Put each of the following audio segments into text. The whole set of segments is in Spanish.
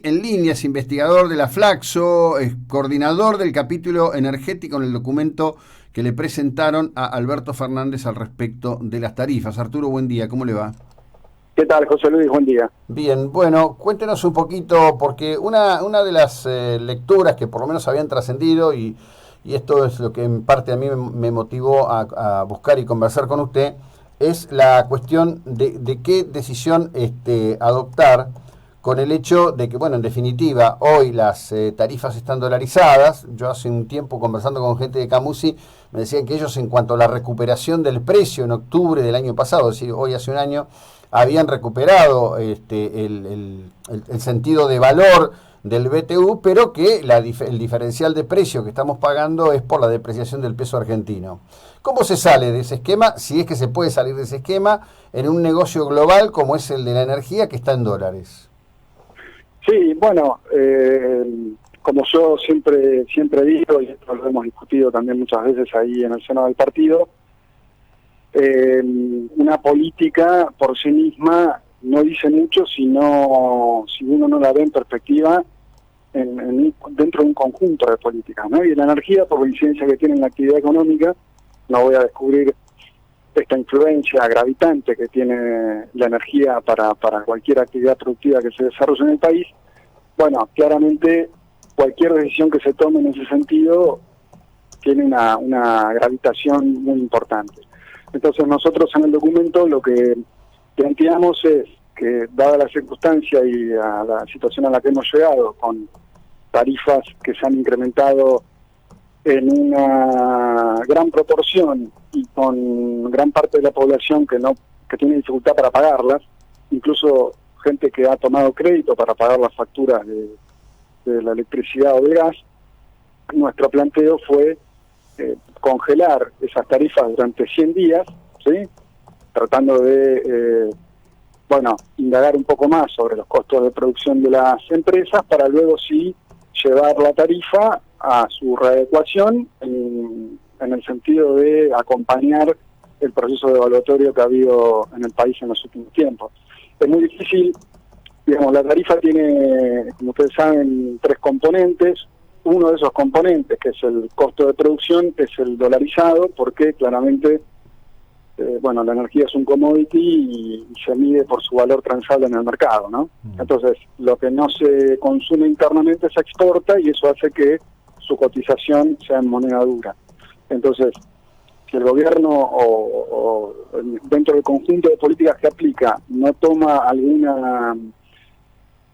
En línea es investigador de la Flaxo, es coordinador del capítulo energético en el documento que le presentaron a Alberto Fernández al respecto de las tarifas. Arturo, buen día, ¿cómo le va? ¿Qué tal, José Luis? Buen día. Bien, bueno, cuéntenos un poquito, porque una de las lecturas que por lo menos habían trascendido, y esto es lo que en parte a mí me motivó a buscar y conversar con usted, es la cuestión de qué decisión adoptar con el hecho de que, bueno, en definitiva, hoy las tarifas están dolarizadas. Yo hace un tiempo conversando con gente de Camusi, me decían que ellos en cuanto a la recuperación del precio en octubre del año pasado, es decir, hoy hace un año, habían recuperado el sentido de valor del BTU, pero que el diferencial de precio que estamos pagando es por la depreciación del peso argentino. ¿Cómo se sale de ese esquema, si es que se puede salir de ese esquema, en un negocio global como es el de la energía que está en dólares? Sí, bueno, como yo siempre digo, y esto lo hemos discutido también muchas veces ahí en el seno del partido, una política por sí misma no dice mucho si uno no la ve en perspectiva dentro de un conjunto de políticas, ¿no? Y la energía, por la incidencia que tiene en la actividad económica, no voy a descubrir esta influencia gravitante que tiene la energía para cualquier actividad productiva que se desarrolle en el país. Bueno, claramente cualquier decisión que se tome en ese sentido tiene una gravitación muy importante. Entonces nosotros en el documento lo que planteamos es que, dada la circunstancia y a la situación a la que hemos llegado, con tarifas que se han incrementado en una gran proporción y con gran parte de la población que tiene dificultad para pagarlas, incluso gente que ha tomado crédito para pagar las facturas de la electricidad o del gas, nuestro planteo fue congelar esas tarifas durante 100 días, ¿sí? Tratando de indagar un poco más sobre los costos de producción de las empresas para luego sí llevar la tarifa a su readecuación en el sentido de acompañar el proceso devaluatorio que ha habido en el país en los últimos tiempos. Es muy difícil, digamos, la tarifa tiene, como ustedes saben, tres componentes. Uno de esos componentes, que es el costo de producción, es el dolarizado, porque claramente la energía es un commodity y se mide por su valor transable en el mercado, ¿no? Entonces, lo que no se consume internamente se exporta y eso hace que su cotización sea en moneda dura. Entonces, si el gobierno o dentro del conjunto de políticas que aplica no toma alguna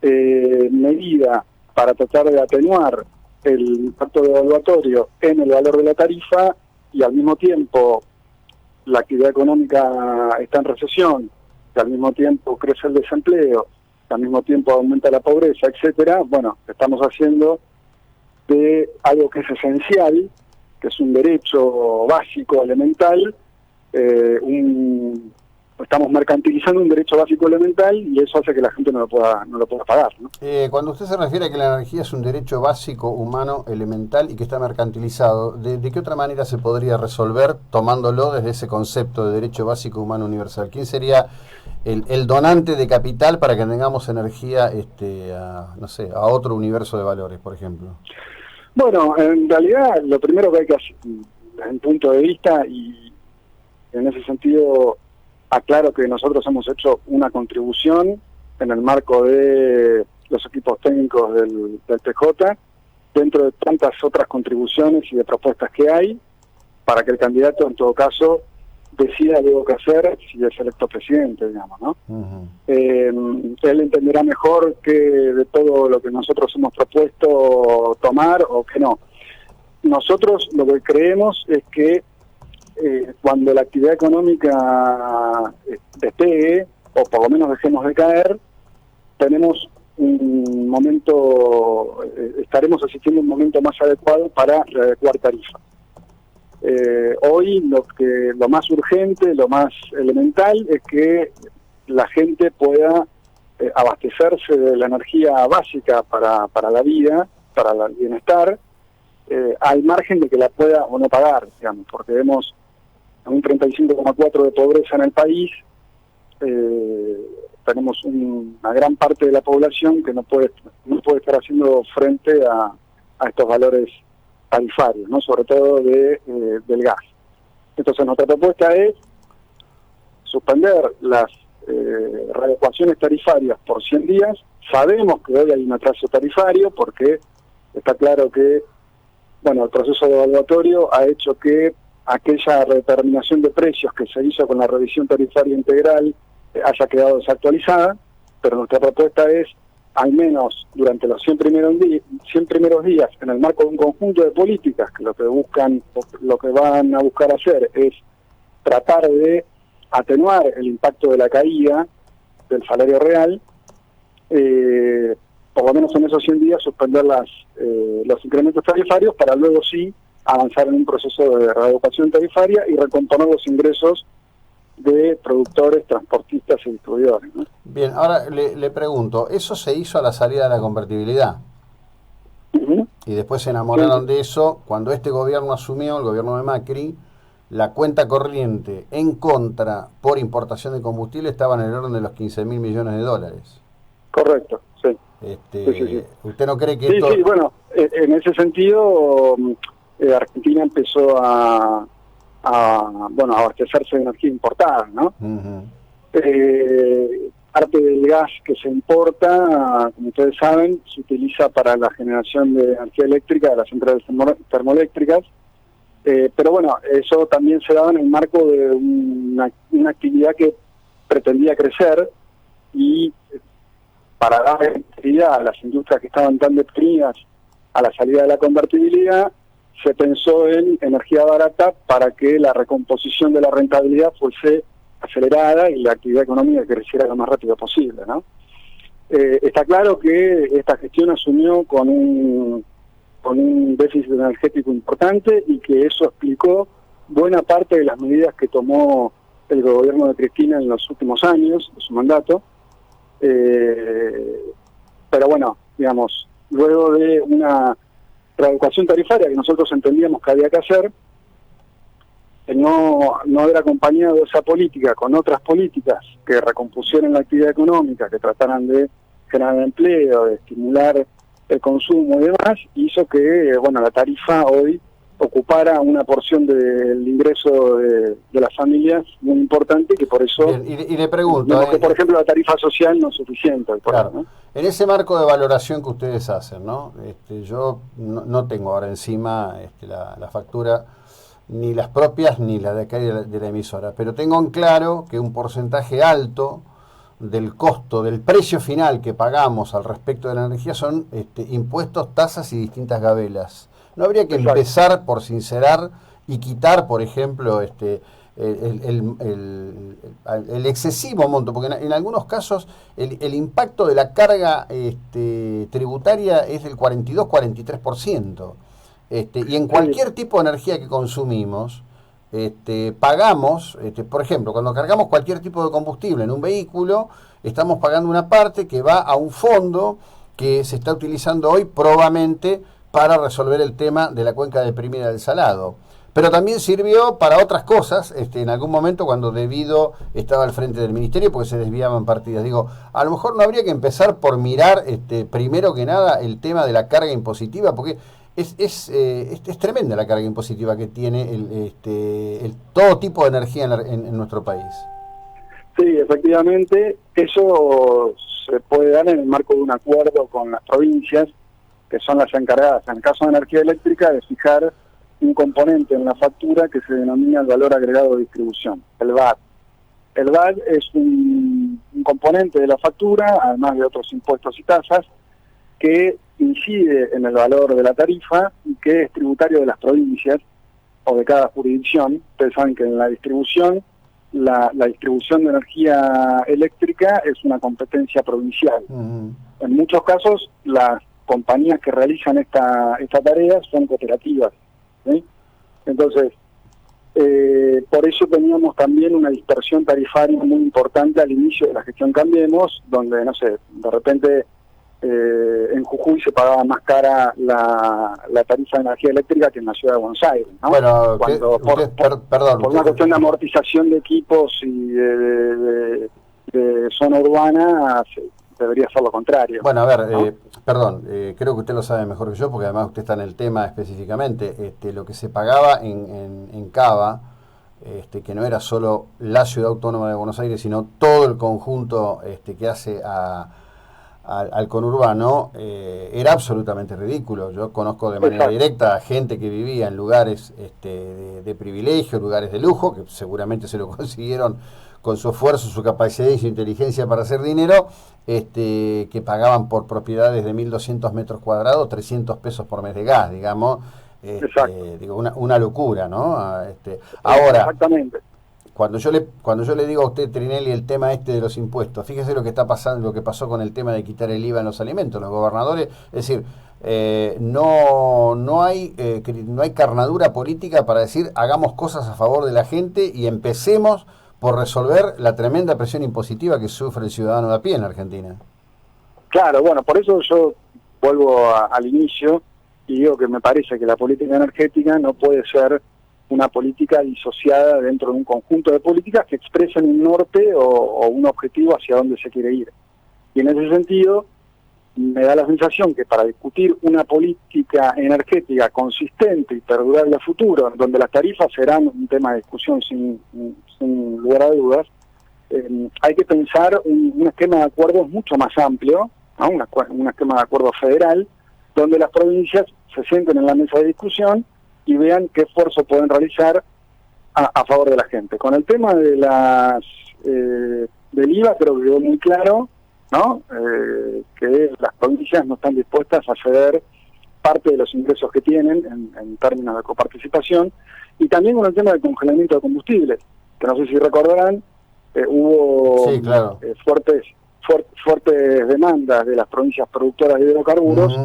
medida para tratar de atenuar el impacto devaluatorio en el valor de la tarifa y al mismo tiempo la actividad económica está en recesión, que al mismo tiempo crece el desempleo, que al mismo tiempo aumenta la pobreza, etcétera, bueno, estamos haciendo de algo que es esencial, que es un derecho básico, elemental, estamos mercantilizando un derecho básico elemental y eso hace que la gente no lo pueda pagar, ¿no? Cuando usted se refiere a que la energía es un derecho básico, humano, elemental y que está mercantilizado, ¿de qué otra manera se podría resolver tomándolo desde ese concepto de derecho básico, humano, universal? ¿Quién sería el donante de capital para que tengamos energía no sé, a otro universo de valores, por ejemplo? Bueno, en realidad lo primero que hay que hacer, desde mi punto de vista, y en ese sentido aclaro que nosotros hemos hecho una contribución en el marco de los equipos técnicos del TJ, dentro de tantas otras contribuciones y de propuestas que hay, para que el candidato en todo caso decida luego qué hacer si es electo presidente, digamos, ¿no? Él entenderá mejor que de todo lo que nosotros hemos propuesto tomar o que no. Nosotros lo que creemos es que cuando la actividad económica despegue, o por lo menos dejemos de caer, tenemos un momento, estaremos asistiendo a un momento más adecuado para readecuar tarifas. Hoy lo más urgente, lo más elemental es que la gente pueda abastecerse de la energía básica para la vida, para el bienestar, al margen de que la pueda o no pagar, digamos, porque vemos un 35,4% de pobreza en el país, tenemos una gran parte de la población que no puede estar haciendo frente a estos valores tarifarios, ¿no? Sobre todo del gas. Entonces nuestra propuesta es suspender las readecuaciones tarifarias por 100 días. Sabemos que hoy hay un atraso tarifario porque está claro que, bueno, el proceso devaluatorio ha hecho que aquella determinación de precios que se hizo con la revisión tarifaria integral haya quedado desactualizada, pero nuestra propuesta es, al menos durante los 100 primeros días, en el marco de un conjunto de políticas que lo que van a buscar hacer es tratar de atenuar el impacto de la caída del salario real, por lo menos en esos 100 días suspender los incrementos tarifarios para luego sí avanzar en un proceso de readecuación tarifaria y recomponer los ingresos de productores, transportistas y distribuidores, ¿no? Bien, ahora le pregunto, ¿eso se hizo a la salida de la convertibilidad? Uh-huh. Y después se enamoraron de eso cuando este gobierno asumió, el gobierno de Macri, la cuenta corriente en contra por importación de combustible estaba en el orden de los 15.000 millones de dólares. Correcto, sí. Sí. ¿Usted no cree que sí, esto...? Sí, bueno, en ese sentido Argentina empezó a abastecerse de energía importada, ¿no? Uh-huh. Parte del gas que se importa, como ustedes saben, se utiliza para la generación de energía eléctrica de las centrales termoeléctricas, pero bueno, eso también se daba en el marco de una actividad que pretendía crecer y para dar actividad a las industrias que estaban tan deprimidas a la salida de la convertibilidad, se pensó en energía barata para que la recomposición de la rentabilidad fuese acelerada y la actividad económica creciera lo más rápido posible, ¿no? Está claro que esta gestión asumió con un déficit energético importante y que eso explicó buena parte de las medidas que tomó el gobierno de Cristina en los últimos años de su mandato. Pero bueno, digamos, luego de una readecuación tarifaria que nosotros entendíamos que había que hacer, no haber acompañado esa política con otras políticas que recompusieran la actividad económica, que trataran de generar empleo, de estimular el consumo y demás, hizo que, bueno, la tarifa hoy ocupara una porción del ingreso de las familias muy importante, que por eso... Bien, y le pregunto... que, por ejemplo, la tarifa social no es suficiente. Claro. Ahí, ¿no? En ese marco de valoración que ustedes hacen, ¿no? Yo no tengo ahora encima la factura, ni las propias ni las de acá de la emisora, pero tengo en claro que un porcentaje alto del costo, del precio final que pagamos al respecto de la energía son impuestos, tasas y distintas gabelas. ¿No habría que empezar por sincerar y quitar, por ejemplo, el excesivo monto? Porque en algunos casos el impacto de la carga tributaria es del 42-43%. Y en cualquier tipo de energía que consumimos, pagamos, por ejemplo, cuando cargamos cualquier tipo de combustible en un vehículo, estamos pagando una parte que va a un fondo que se está utilizando hoy probablemente para resolver el tema de la cuenca deprimida del Salado. Pero también sirvió para otras cosas, en algún momento cuando Debido estaba al frente del ministerio, porque se desviaban partidas. Digo, a lo mejor no habría que empezar por mirar, primero que nada, el tema de la carga impositiva, porque es tremenda la carga impositiva que tiene todo tipo de energía en nuestro país. Sí, efectivamente, eso se puede dar en el marco de un acuerdo con las provincias, que son las encargadas, en el caso de energía eléctrica, de fijar un componente en la factura que se denomina el valor agregado de distribución, el VAT. El VAT es un componente de la factura, además de otros impuestos y tasas, que incide en el valor de la tarifa y que es tributario de las provincias o de cada jurisdicción. Ustedes saben que en la distribución, la distribución de energía eléctrica es una competencia provincial. Uh-huh. En muchos casos, las compañías que realizan esta tarea son cooperativas, ¿sí? Entonces, por eso teníamos también una dispersión tarifaria muy importante al inicio de la gestión Cambiemos, donde, no sé, de repente en Jujuy se pagaba más cara la tarifa de energía eléctrica que en la ciudad de Buenos Aires, ¿no? Bueno, por una cuestión de amortización de equipos y de de zona urbana debería ser lo contrario. Bueno, a ver, ¿no? perdón, creo que usted lo sabe mejor que yo, porque además usted está en el tema específicamente. Lo que se pagaba en Cava, que no era solo la ciudad autónoma de Buenos Aires, sino todo el conjunto que hace al conurbano, era absolutamente ridículo. Yo conozco de manera Exacto. directa a gente que vivía en lugares de privilegio, lugares de lujo, que seguramente se lo consiguieron con su esfuerzo, su capacidad y su inteligencia para hacer dinero, que pagaban por propiedades de 1.200 metros cuadrados 300 pesos por mes de gas, digamos. Exacto. Digo, una locura, ¿no? Ahora, Exactamente. cuando yo le digo a usted, Trinelli, el tema de los impuestos, fíjese lo que está pasando, lo que pasó con el tema de quitar el IVA en los alimentos. Los gobernadores, es decir, no hay carnadura política para decir hagamos cosas a favor de la gente y empecemos por resolver la tremenda presión impositiva que sufre el ciudadano de a pie en la Argentina. Claro, bueno, por eso yo vuelvo al inicio y digo que me parece que la política energética no puede ser una política disociada dentro de un conjunto de políticas que expresen un norte o un objetivo hacia dónde se quiere ir. Y en ese sentido, me da la sensación que para discutir una política energética consistente y perdurable a futuro, donde las tarifas serán un tema de discusión sin lugar a dudas, hay que pensar un esquema de acuerdos mucho más amplio, ¿no? Un esquema de acuerdo federal, donde las provincias se sienten en la mesa de discusión y vean qué esfuerzo pueden realizar a favor de la gente. Con el tema de del IVA creo que quedó muy claro, ¿no? Que las provincias no están dispuestas a ceder parte de los ingresos que tienen en términos de coparticipación, y también con el tema del congelamiento de combustibles, que no sé si recordarán, hubo Sí, claro. fuertes demandas de las provincias productoras de hidrocarburos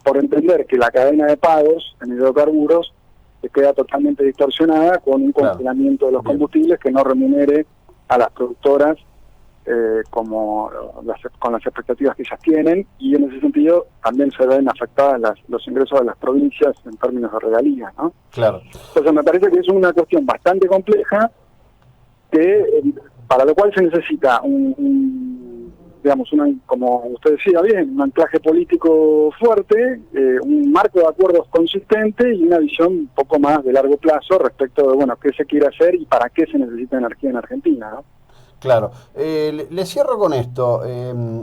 por entender que la cadena de pagos en hidrocarburos queda totalmente distorsionada con un congelamiento de los combustibles que no remunere a las productoras con las expectativas que ellas tienen, y en ese sentido también se ven afectadas los ingresos de las provincias en términos de regalías, ¿no? Claro. Entonces me parece que es una cuestión bastante compleja, para lo cual se necesita digamos, como usted decía bien, un anclaje político fuerte, un marco de acuerdos consistente y una visión un poco más de largo plazo respecto de, bueno, qué se quiere hacer y para qué se necesita energía en Argentina, ¿no? Claro. Le cierro con esto.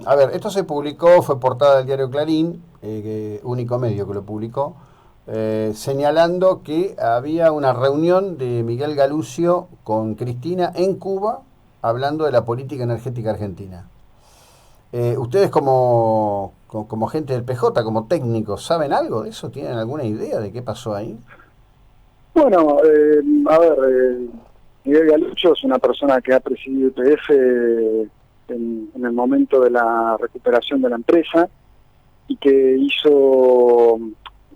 A ver, esto se publicó, fue portada del diario Clarín, único medio que lo publicó, señalando que había una reunión de Miguel Galucio con Cristina en Cuba, hablando de la política energética argentina. Ustedes como gente del PJ, como técnicos, ¿saben algo de eso? ¿Tienen alguna idea de qué pasó ahí? Bueno, a ver, Miguel Galucho es una persona que ha presidido YPF en el momento de la recuperación de la empresa y que hizo,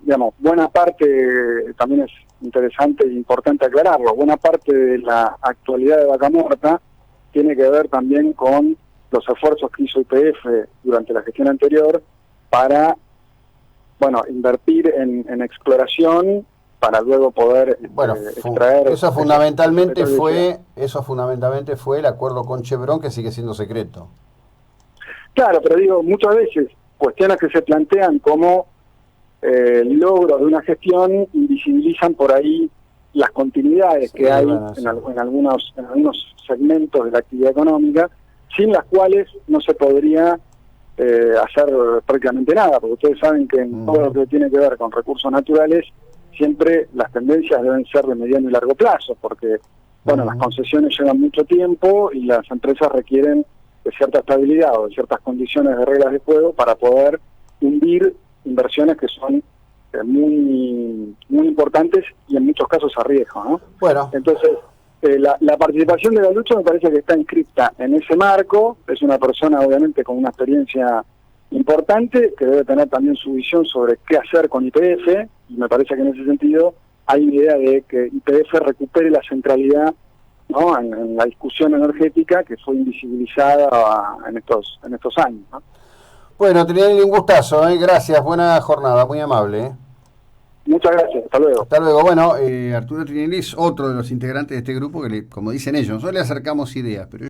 digamos, buena parte, también es interesante e importante aclararlo, buena parte de la actualidad de Vaca Muerta tiene que ver también con los esfuerzos que hizo YPF durante la gestión anterior para, bueno, invertir en exploración para luego poder extraer. Eso fundamentalmente fue el acuerdo con Chevron, que sigue siendo secreto. Claro, pero digo, muchas veces cuestiones que se plantean como logros de una gestión invisibilizan por ahí las continuidades que hay en algunos segmentos de la actividad económica, sin las cuales no se podría hacer prácticamente nada, porque ustedes saben que en todo lo que tiene que ver con recursos naturales, siempre las tendencias deben ser de mediano y largo plazo, porque bueno, las concesiones llevan mucho tiempo y las empresas requieren de cierta estabilidad o de ciertas condiciones de reglas de juego para poder hundir inversiones que son muy importantes y en muchos casos a riesgo, ¿no? Bueno. Entonces, la participación de Galucho me parece que está inscripta en ese marco. Es una persona obviamente con una experiencia importante, que debe tener también su visión sobre qué hacer con YPF, y me parece que en ese sentido hay una idea de que YPF recupere la centralidad, ¿no?, en la discusión energética que fue invisibilizada en estos años, ¿no? Bueno, Trinelli, un gustazo, gracias, buena jornada, muy amable. Muchas gracias, hasta luego. Hasta luego. Bueno, Arturo Trinelli es otro de los integrantes de este grupo que, como dicen ellos, nosotros le acercamos ideas, pero